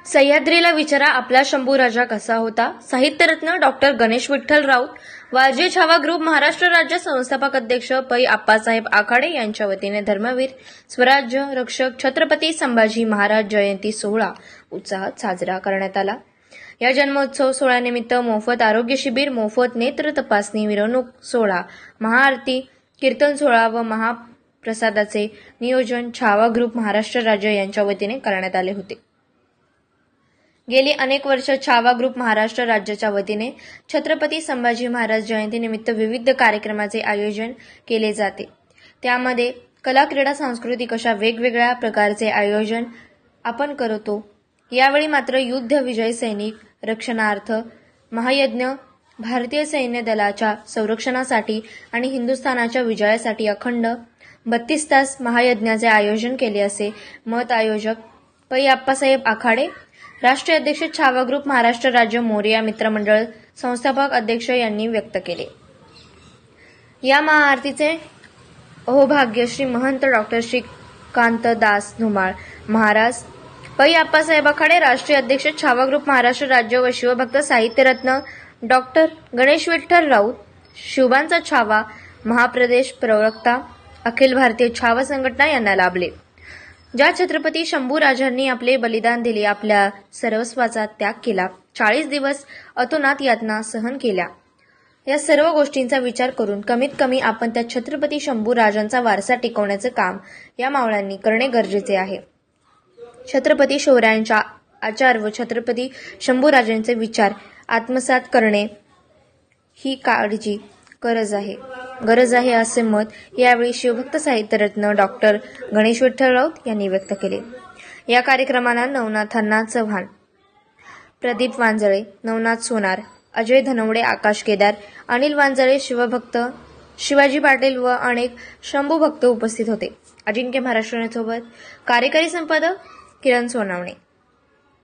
सह्याद्रीला विचारा आपला शंभू राजा कसा होता. साहित्यरत्न डॉक्टर गणेश विठ्ठल राऊत, वारजे छावा ग्रुप महाराष्ट्र राज्य संस्थापक अध्यक्ष पै आप्पासाहेब आखाडे यांच्या वतीने धर्मवीर स्वराज्य रक्षक छत्रपती संभाजी महाराज जयंती सोहळा उत्साहात साजरा करण्यात आला. या जन्मोत्सव सोहळ्यानिमित्त मोफत आरोग्य शिबिर, मोफत नेत्र तपासणी, मिरवणूक सोहळा, महाआरती, कीर्तन सोहळा व महाप्रसादाचे नियोजन छावा ग्रुप महाराष्ट्र राज्य यांच्या वतीने करण्यात आले होते. गेली अनेक वर्ष छावा ग्रुप महाराष्ट्र राज्याच्या वतीने छत्रपती संभाजी महाराज जयंतीनिमित्त विविध कार्यक्रमाचे आयोजन केले जाते. त्यामध्ये कला, क्रीडा, सांस्कृतिक अशा वेगवेगळ्या प्रकारचे आयोजन आपण करतो. यावेळी मात्र युद्ध विजय सैनिक रक्षणार्थ महायज्ञ, भारतीय सैन्य दलाच्या संरक्षणासाठी आणि हिंदुस्थानाच्या विजयासाठी अखंड 32 तास महायज्ञाचे आयोजन केले असे मत आयोजक पै आप्पासाहेब आखाडे, राष्ट्रीय अध्यक्ष छावा ग्रुप महाराष्ट्र राज्य मोरया मित्रमंडळ संस्थापक अध्यक्ष यांनी व्यक्त केले. या महाआरतीचे अहोभाग्य श्री महंत डॉक्टर श्रीकांत दास धुमाळ महाराज, पै आप्पासाहेब आखाडे, राष्ट्रीय अध्यक्ष छावा ग्रुप महाराष्ट्र राज्य व शिवभक्त साहित्यरत्न डॉक्टर गणेश विठ्ठल राऊत, शिवबांचा छावा महाप्रदेश प्रवक्ता अखिल भारतीय छावा संघटना यांना लाभले. ज्या छत्रपती शंभू राजांनी आपले बलिदान दिले, आपल्या सर्वस्वाचा त्याग केला, 40 दिवस अतोनात यातना सहन केल्या, या सर्व गोष्टींचा विचार करून कमीत कमी आपण त्या छत्रपती शंभू राजांचा वारसा टिकवण्याचे काम या मावळ्यांनी करणे गरजेचे आहे. छत्रपती शिवरायांच्या आचार व छत्रपती शंभू राजांचे विचार आत्मसात करणे ही काळाची गरज आहे असे मत यावेळी शिवभक्त साहित्यरत्न डॉक्टर गणेश विठ्ठल राऊत यांनी व्यक्त केले. या कार्यक्रमाला नवनाथांना चव्हाण, प्रदीप वांजळे, नवनाथ सोनार, अजय धनवडे, आकाश केदार, अनिल वांजळे, शिवभक्त शिवाजी पाटील व अनेक शंभू भक्त उपस्थित होते. अजिंक्य महाराष्ट्र सोबत कार्यकारी संपादक किरण सोनावणे.